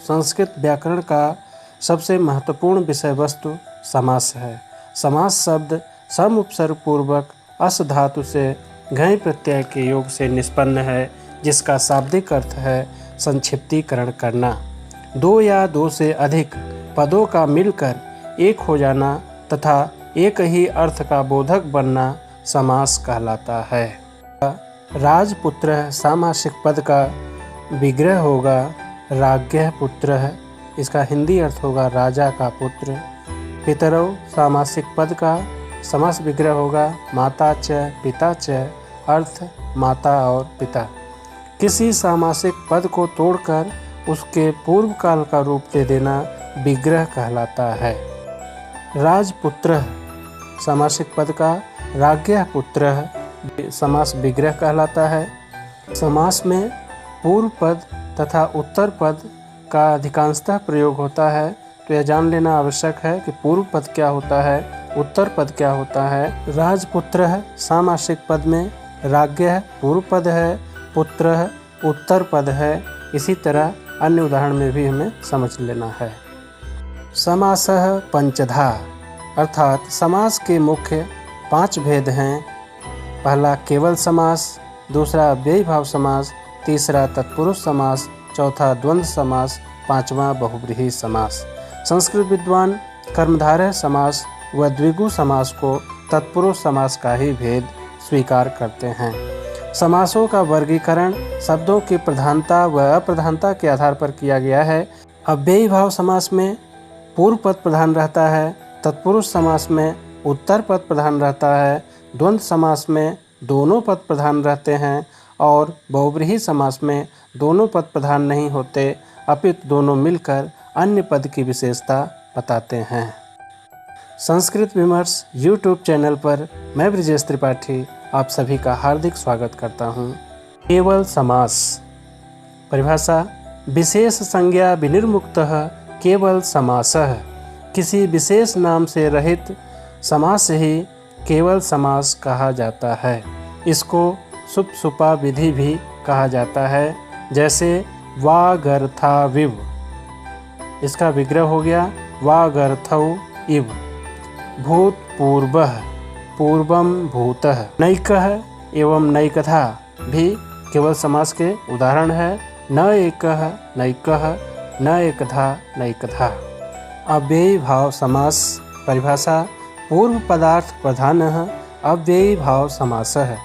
संस्कृत व्याकरण का सबसे महत्वपूर्ण विषय वस्तु समास है। समास शब्द सम उपसर्ग पूर्वक अस धातु से घय प्रत्यय के योग से निष्पन्न है, जिसका शाब्दिक अर्थ है संक्षिप्तीकरण करना। दो या दो से अधिक पदों का मिलकर एक हो जाना तथा एक ही अर्थ का बोधक बनना समास कहलाता है। राजपुत्र सामासिक पद का विग्रह होगा राज्ञः पुत्रः, इसका हिंदी अर्थ होगा राजा का पुत्र। पितरौ सामासिक पद का समास विग्रह होगा माता च पिता च, अर्थ माता और पिता। किसी सामासिक पद को तोड़कर उसके पूर्व काल का रूप दे देना विग्रह कहलाता है। राजपुत्र सामासिक पद का राज्ञः पुत्रः समास विग्रह कहलाता है। समास में पूर्व पद तथा उत्तर पद का अधिकांशतः प्रयोग होता है, तो यह जान लेना आवश्यक है कि पूर्व पद क्या होता है, उत्तर पद क्या होता है। राजपुत्र सामासिक पद में राज्ञः पूर्व पद है, पुत्र उत्तर पद है। इसी तरह अन्य उदाहरण में भी हमें समझ लेना है। समासः पंचधा, अर्थात समास के मुख्य 5 भेद हैं। पहला केवल समास, दूसरा अव्ययीभाव समास, तीसरा तत्पुरुष समास, चौथा द्वंद्व समास, पांचवा बहुव्रीहि समास। संस्कृत विद्वान कर्मधारय समास व द्विगु समास को तत्पुरुष समास का ही भेद स्वीकार करते हैं। समासों का वर्गीकरण शब्दों की प्रधानता व अप्रधानता के आधार पर किया गया है। अव्ययीभाव समास में पूर्व पद प्रधान रहता है, तत्पुरुष समास में उत्तर पद प्रधान रहता है, द्वंद्व समास में दोनों पद प्रधान रहते हैं और बहुव्रीहि समास में दोनों पद प्रधान नहीं होते, अपितु दोनों मिलकर अन्य पद की विशेषता बताते हैं। संस्कृत विमर्श यूट्यूब चैनल पर मैं ब्रिजेश त्रिपाठी आप सभी का हार्दिक स्वागत करता हूँ। केवल समास परिभाषा: विशेष संज्ञा विनिर्मुक्तः केवल समासः, किसी विशेष नाम से रहित समास ही केवल समास कहा जाता है। इसको सुपसुपा विधि भी कहा जाता है, जैसे वागर्थाविव, इसका विग्रह हो गया वागर्थौ इव। भूतपूर्वः पूर्वम भूतः। नैकः एवं नैकथा भी केवल समास के उदाहरण है। न एकः नैकः, न एकधा नैकथा। अव्ययीभाव समास परिभाषा: पूर्व पदार्थ प्रधानः अव्ययीभाव समासः।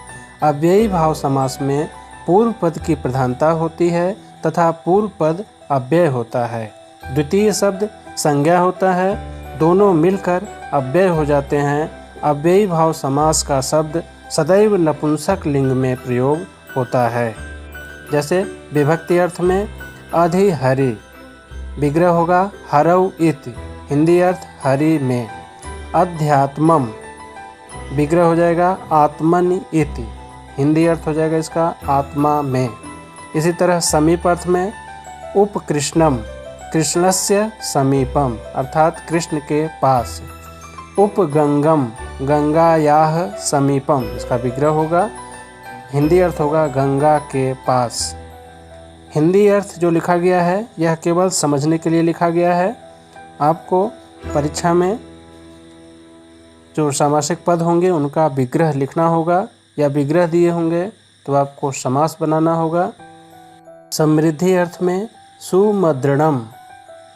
अव्ययीभाव समास में पूर्व पद की प्रधानता होती है तथा पूर्व पद अव्यय होता है। द्वितीय शब्द संज्ञा होता है, दोनों मिलकर अव्यय हो जाते हैं। अव्ययीभाव समास का शब्द सदैव नपुंसक लिंग में प्रयोग होता है। जैसे विभक्ति अर्थ में अधिहरि, विग्रह होगा हरौ इति, हिंदी अर्थ हरि में। अध्यात्मम, विग्रह हो जाएगा आत्मनि इति, हिंदी अर्थ हो जाएगा इसका आत्मा में। इसी तरह समीप अर्थ में उपकृष्णम, कृष्णस्य समीपम अर्थात कृष्ण के पास। उपगंगम, गंगायाः समीपम, इसका विग्रह होगा, हिंदी अर्थ होगा गंगा के पास। हिंदी अर्थ जो लिखा गया है यह केवल समझने के लिए लिखा गया है। आपको परीक्षा में जो सामासिक पद होंगे उनका विग्रह लिखना होगा या विग्रह दिए होंगे तो आपको समास बनाना होगा। समृद्धि अर्थ में सुमद्रणम,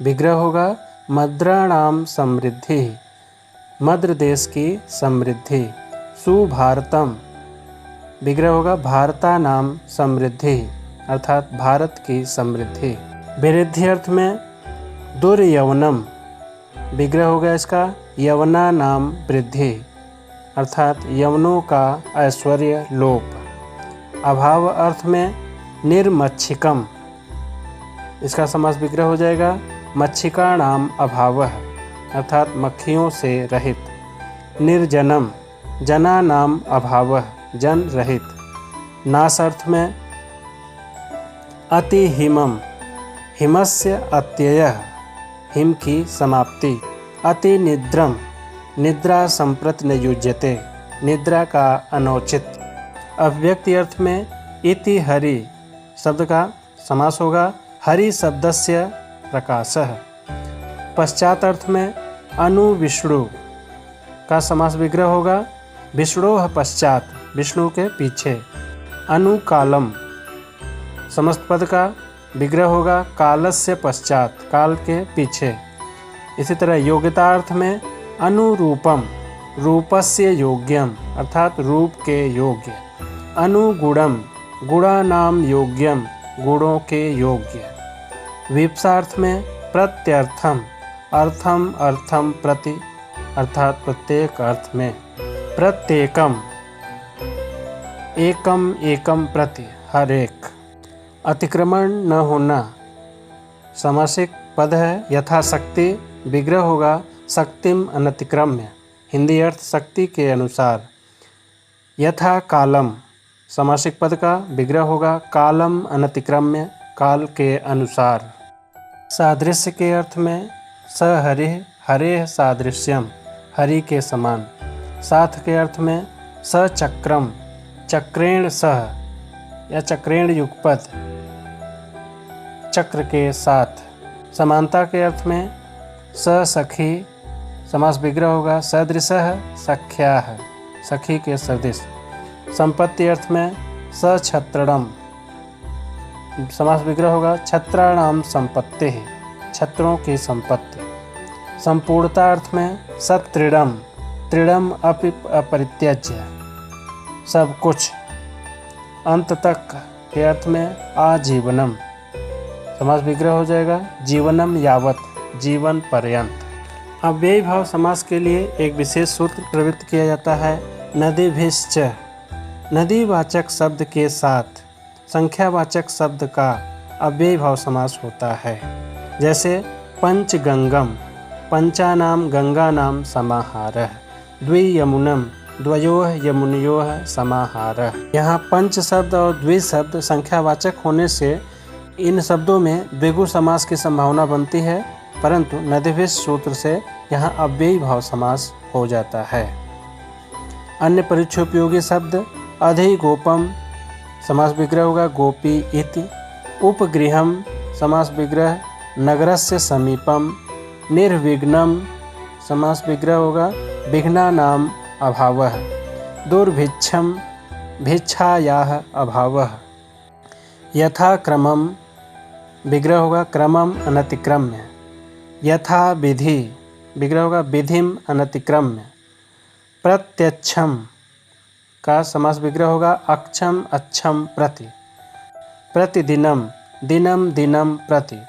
विग्रह होगा मद्राणाम समृद्धि, मद्र देश की समृद्धि। सुभारतम, विग्रह होगा भारतानाम समृद्धि अर्थात भारत की समृद्धि। वृद्धि अर्थ में दुर्यवनम, विग्रह होगा इसका यवना नाम वृद्धि अर्थात यवनों का ऐश्वर्य लोप। अभाव अर्थ में निर्मच्छिकम, इसका समास विग्रह हो जाएगा मच्छिका नाम अभावः अर्थात मक्खियों से रहित। निर्जनम, जना नाम अभावः जन रहित। नाश अर्थ में अति हिमम, हिमस्य अत्ययः, हिम की समाप्ति। अति निद्रम, निद्रा संप्रति न युज्यते, निद्रा का अनौचित। अव्यक्ति अर्थ में इति हरि शब्द का समास होगा हरि शब्दस्य प्रकाशः। पश्चात अर्थ में अनु विष्णु का समास विग्रह होगा विष्णोः पश्चात, विष्णु के पीछे। अनुकालम समस्त पद का विग्रह होगा कालस्य पश्चात, काल के पीछे। इसी तरह योग्यता में अनुरूपम, रूपस्य योग्यम अर्थात रूप के योग्य। अनुगुणम, गुणानाम योग्यम, गुणों के योग्य। विप्सार्थ में प्रत्यर्थम, अर्थम अर्थम प्रति अर्थात प्रत्येक अर्थ में। प्रत्येकम, एकम एकम प्रति, हर एक। अतिक्रमण न होना समासिक पद है। यथाशक्ति विग्रह होगा शक्तिम अनतिक्रम्य, हिंदी अर्थ शक्ति के अनुसार। यथा कालम समासिक पद का विग्रह होगा कालम अनतिक्रम्य, काल के अनुसार। सादृश्य के अर्थ में सहरिः, हरेः सादृश्यम, हरि के समान। साथ के अर्थ में सचक्रम, चक्रेण सह या चक्रेण युगपद, चक्र के साथ। समानता के अर्थ में ससखी समास विग्रह होगा सदृशः सख्याः, सखी के सदृश। संपत्ति अर्थ में सछत्रणम समास विग्रह होगा छत्राणाम संपत्ति, छत्रों की संपत्ति। संपूर्णता अर्थ में सत्रिडम, त्रिडम अपि अपरित्यज्य, सब कुछ। अंत तक के अर्थ में आजीवनम समास विग्रह हो जाएगा जीवनम यावत, जीवन पर्यंत। अव्ययी भाव समास के लिए एक विशेष सूत्र प्रवृत्त किया जाता है नदीभिश्च। नदीवाचक शब्द के साथ संख्यावाचक शब्द का अव्ययी भाव समास होता है। जैसे पंचगंगम, पंचानाम गंगानाम समाहारः। द्वियमुनम, द्वयोः यमुनयोः समाहारः। यहाँ पंच शब्द और द्वि शब्द संख्यावाचक होने से इन शब्दों में द्विगु समास की संभावना बनती है, परंतु नदीभिश्च सूत्र से यहाँ अव्ययी भाव समास हो जाता है। अन्य परीक्षोपयोगी शब्द अधिगोपम समास विग्रह होगा गोपी इति। उपगृहम समास विग्रह नगरस्य समीपम। निर्विघ्नम समास विग्रह होगा विघ्नानाम अभावः। दुर्भिक्षम, भिक्षायाः अभावः। यथाक्रमम विग्रह होगा क्रमम अनतिक्रम्य। यथा विधि विग्रह होगा विधिम अनतिक्रम्य। प्रत्यक्षम का समास विग्रह होगा अक्षम अच्छम प्रति। प्रतिदिनम, दिनम दिनम प्रति।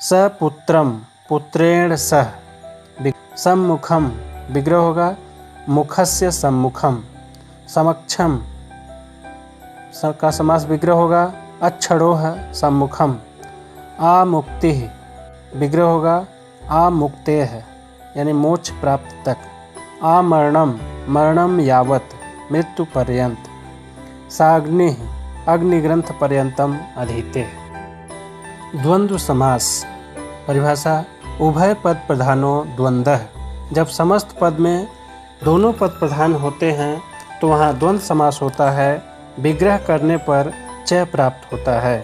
सपुत्रम, पुत्रेण सह। सम्मुखम विग्रह होगा मुखस्य सम्मुखम। समक्षम का समास विग्रह होगा अक्षरोह सम्मुखम। आमुक्ति विग्रह होगा आमुक्तेः यानी मोक्ष प्राप्त तक। आमरणम, मरणम यावत, मृत्यु पर्यंत। साग्नि, अग्निग्रंथ पर्यंतम अधीते। द्वंद्व समास परिभाषा उभय पद प्रधानो द्वंद्वः। जब समस्त पद में दोनों पद प्रधान होते हैं तो वहाँ द्वंद्व समास होता है। विग्रह करने पर च प्राप्त होता है।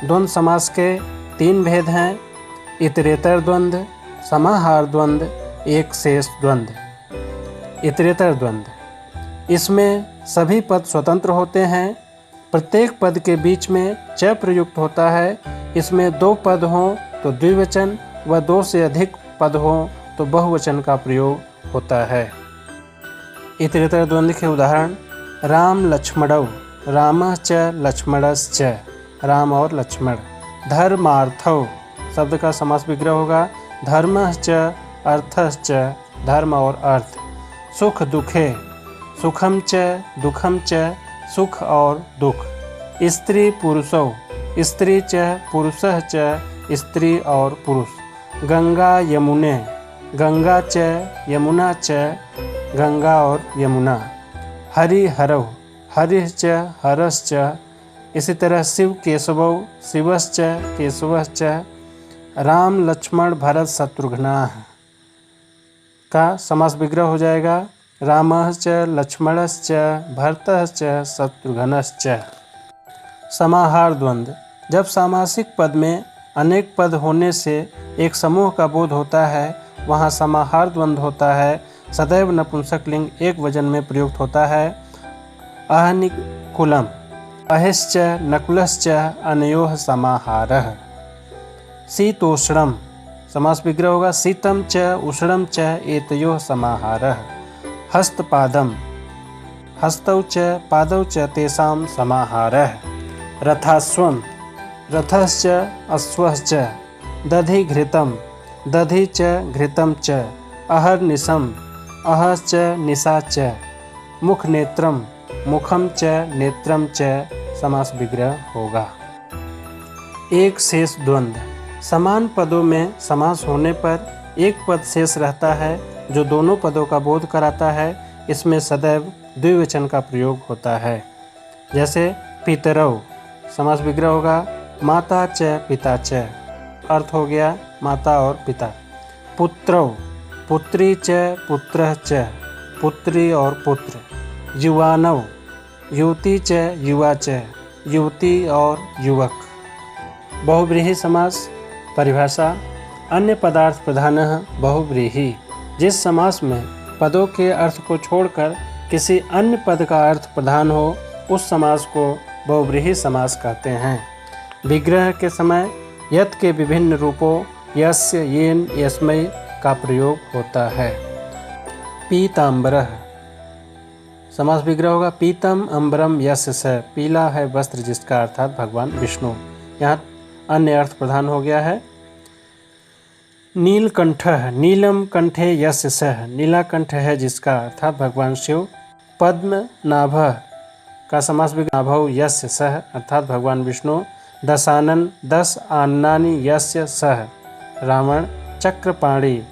द्वंद्व समास के तीन भेद हैं, इतरेतर द्वंद्व, समाहार द्वंद्व, एक शेष द्वंद्व। इतरेतर द्वंद्व, इसमें सभी पद स्वतंत्र होते हैं, प्रत्येक पद के बीच में च प्रयुक्त होता है। इसमें दो पद हों तो द्विवचन व दो से अधिक पद हों तो बहुवचन का प्रयोग होता है। इतरेतर द्वंद्व के उदाहरण राम लक्ष्मणौ, रामः च लक्ष्मणश्च, राम और लक्ष्मण। धर्मार्थौ शब्द का समास विग्रह होगा धर्मः च अर्थश्च, धर्म और अर्थ। सुख दुखे, सुखम च दुखम च, सुख और दुख। स्त्री पुरुषौ, स्त्री च पुरुषः च, स्त्री और पुरुष। गंगा यमुने, गंगा च यमुना च, गंगा और यमुना। हरि हरौ, हरिः च हरश्च। इसी तरह शिव केशवौ, शिवश्च केशवश्च। राम लक्ष्मण भरत शत्रुघ्नाः का समास विग्रह हो जाएगा रामः च लक्ष्मणश्च भरतः च शत्रुघ्नश्च। समाहार द्वंद्व, जब सामासिक पद में अनेक पद होने से एक समूह का बोध होता है, वहाँ समाहार द्वंद्व होता है। सदैव नपुंसकलिंग एक वचन में प्रयुक्त होता है। अहनिकुलम अहिश्च नकुलश्च अनयोः समाहारः। शीतोष्णम समास विग्रह होगा शीतम च उष्णम च एतयोः समाहारः। हस्तपादम हस्तौ च पादौ च तेषां समाहारः। रथाश्वम रथश्च अश्वश्च। दधिघृतं दधि च घृतं च। अहर्निशम अहश्च निशा च। मुखनेत्रम मुखम च नेत्रम च समास विग्रह होगा। एक शेष द्वंद्व समान पदों में समास होने पर एक पद शेष रहता है जो दोनों पदों का बोध कराता है। इसमें सदैव द्विवचन का प्रयोग होता है। जैसे पितरौ समास विग्रह होगा माता च पिता च, अर्थ हो गया माता और पिता। पुत्रौ पुत्री च पुत्रः च, पुत्री और पुत्र। युवानौ युवती च युवा च, युवती और युवक। बहुव्रीहि समास परिभाषा अन्य पदार्थ प्रधानः बहुव्रीहि। जिस समास में पदों के अर्थ को छोड़कर किसी अन्य पद का अर्थ प्रधान हो उस समास को बहुव्रीहि समास कहते हैं। विग्रह के समय यत् के विभिन्न रूपों यस्य येन यस्मै का प्रयोग होता है। पीताम्बरः समास विग्रह होगा पीतम अम्बरम यस्य स, पीला है वस्त्र जिसका, अर्थात भगवान विष्णु। यहाँ अन्य अर्थ प्रधान हो गया है। नीलकंठः नीलम कंठे यस्य सः, नीला कंठ है जिसका, अर्थात भगवान शिव। पद्मनाभः का समास विग्रह नाभौ यस्य सः, अर्थात भगवान विष्णु। दशानन 10 आन्नानि यस्य सः, रावण। चक्रपाणि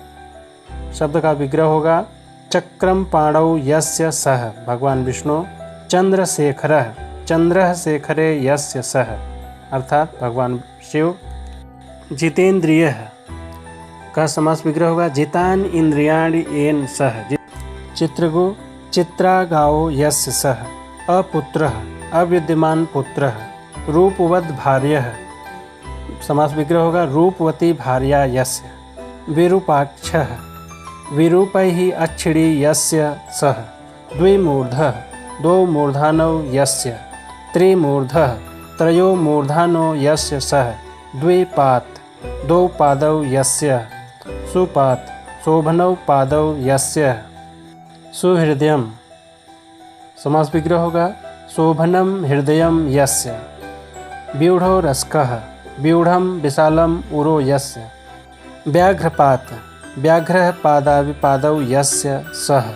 शब्द का विग्रह होगा चक्रम पाणौ यस्य सः, भगवान विष्णु। चंद्रशेखरः चंद्रः शेखरे यस्य सः, अर्थात भगवान शिव। जितेंद्रियः का समास विग्रह होगा जितान इंद्रियाणि येन सः। चित्रगु चित्रागाओ यस्य सः। अपुत्रः अविद्यमान पुत्रः। रूपवद् भार्यः समास विग्रह होगा रूपवती भार्या यस्य। विरूपाक्षः विरूपैः अक्षिणी यस्य सः। द्विमूर्धः द्वौ मूर्धानौ यस्य। त्रिमूर्धः त्रयो मूर्धानो यस्य सः। द्विपात् द्वौ पादौ यस्य। सुपात् शोभनौ पादौ यस्य। सुहृदयम् समास विग्रह होगा शोभनम हृदयम यस्य। व्यूढ़ो रस्कः व्यूढ़म विशालम उरो यस्य। व्याघ्रपात व्याघ्रः पादाविपादौ यस्य सः।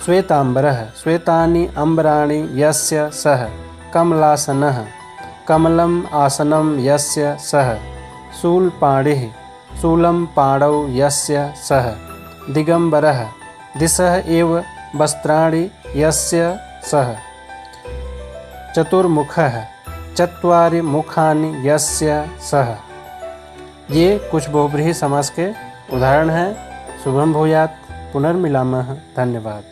श्वेतांबरः श्वेतानि अम्बराणि यस्य सः। कमलासनः कमलम आसनं यस्य सः। शूलपाणिः शूलं पाणौ यस्य सः। दिगंबरः दिशः एव वस्त्राणि यस्य सः। चतुर्मुखः चत्वारि मुखानि यस्य सः। ये कुछ बहुव्रीहि समास के उदाहरण हैं। शुभम भूयात्। पुनर्मिलामः। धन्यवाद।